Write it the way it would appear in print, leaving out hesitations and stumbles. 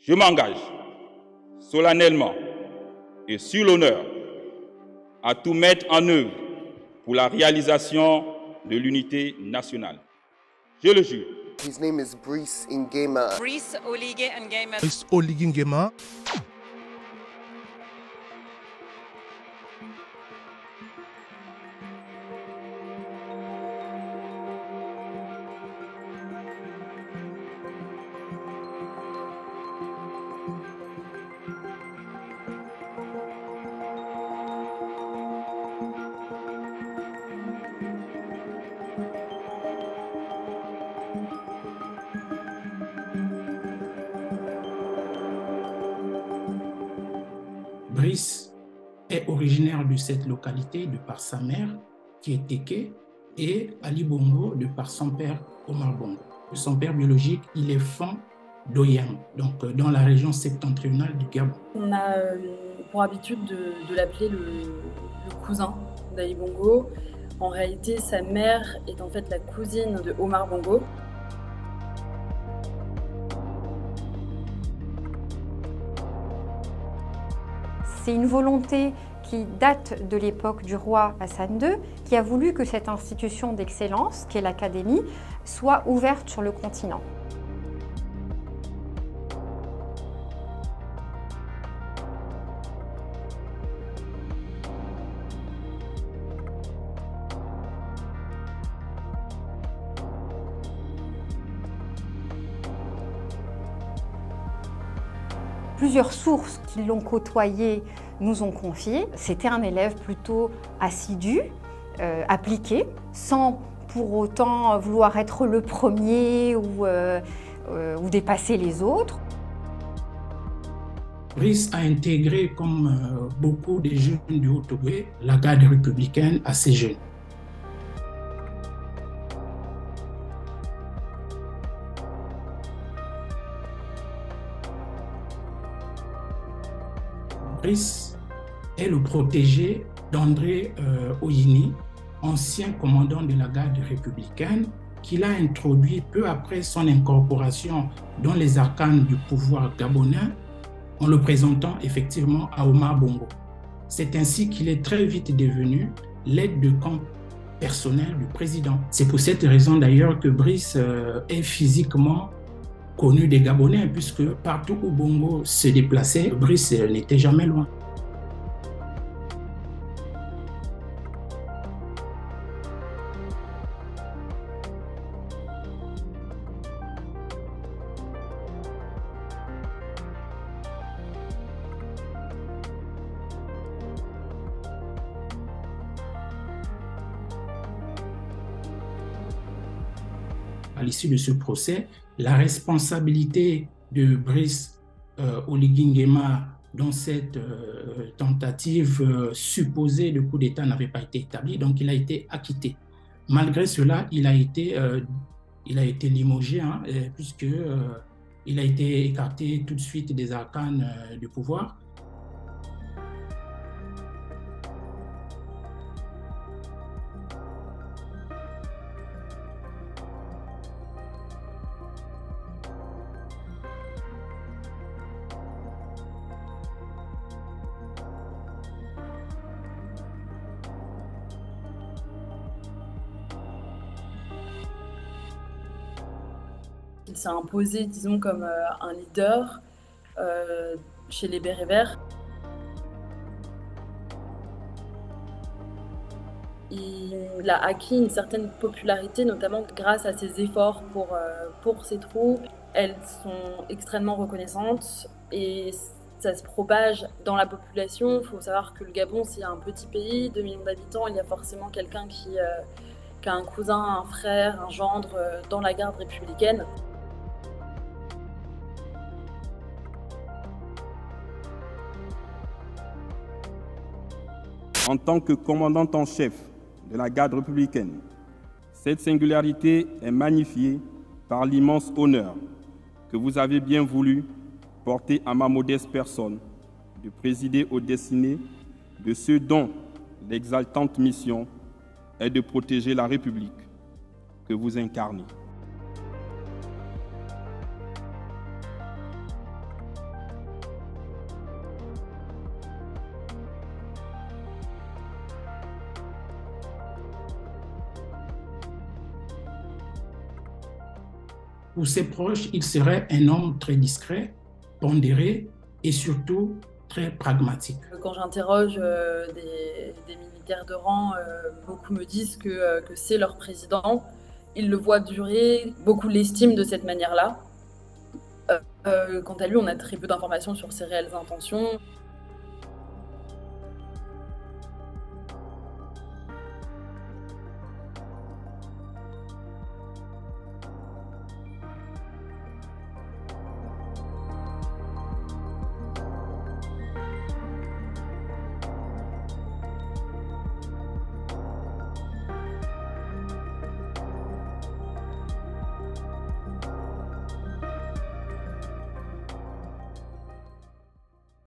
Je m'engage solennellement et sur l'honneur à tout mettre en œuvre pour la réalisation de l'unité nationale. Je le jure. His name is Brice Nguema. Brice Oligui Nguema. Brice Oligui Nguema. Brice est originaire de cette localité de par sa mère, qui est Téké, et Ali Bongo de par son père, Omar Bongo. Son père biologique, il est Fan d'Oyam, donc dans la région septentrionale du Gabon. On a pour habitude de l'appeler le cousin d'Ali Bongo. En réalité, sa mère est en fait la cousine de Omar Bongo. C'est une volonté qui date de l'époque du roi Hassan II, qui a voulu que cette institution d'excellence, qui est l'Académie, soit ouverte sur le continent. Plusieurs sources qui l'ont côtoyé nous ont confié. C'était un élève plutôt assidu, appliqué, sans pour autant vouloir être le premier ou dépasser les autres. Brice a intégré, comme beaucoup des jeunes du Haut-Togo, la garde républicaine assez jeune. Brice est le protégé d'André Oyini, ancien commandant de la garde républicaine, qu'il a introduit peu après son incorporation dans les arcanes du pouvoir gabonais, en le présentant effectivement à Omar Bongo. C'est ainsi qu'il est très vite devenu l'aide de camp personnel du président. C'est pour cette raison d'ailleurs que Brice est physiquement connu des Gabonais, puisque partout où Bongo se déplaçait, Brice n'était jamais loin. À l'issue de ce procès, la responsabilité de Brice Oligui Nguema dans cette tentative supposée de coup d'État n'avait pas été établie, donc il a été acquitté. Malgré cela, il a été limogé, puisqu'il a été écarté tout de suite des arcanes du pouvoir. Il s'est imposé, disons, comme un leader chez les Bérébères. Il a acquis une certaine popularité, notamment grâce à ses efforts pour ses troupes. Elles sont extrêmement reconnaissantes et ça se propage dans la population. Il faut savoir que le Gabon, c'est un petit pays, 2 millions d'habitants. Il y a forcément quelqu'un qui a un cousin, un frère, un gendre dans la garde républicaine. En tant que commandant en chef de la garde républicaine, cette singularité est magnifiée par l'immense honneur que vous avez bien voulu porter à ma modeste personne de présider aux destinées de ceux dont l'exaltante mission est de protéger la République que vous incarnez. Pour ses proches, il serait un homme très discret, pondéré et surtout très pragmatique. Quand j'interroge des militaires de rang, beaucoup me disent que c'est leur président. Ils le voient durer, beaucoup l'estiment de cette manière-là. Quant à lui, on a très peu d'informations sur ses réelles intentions.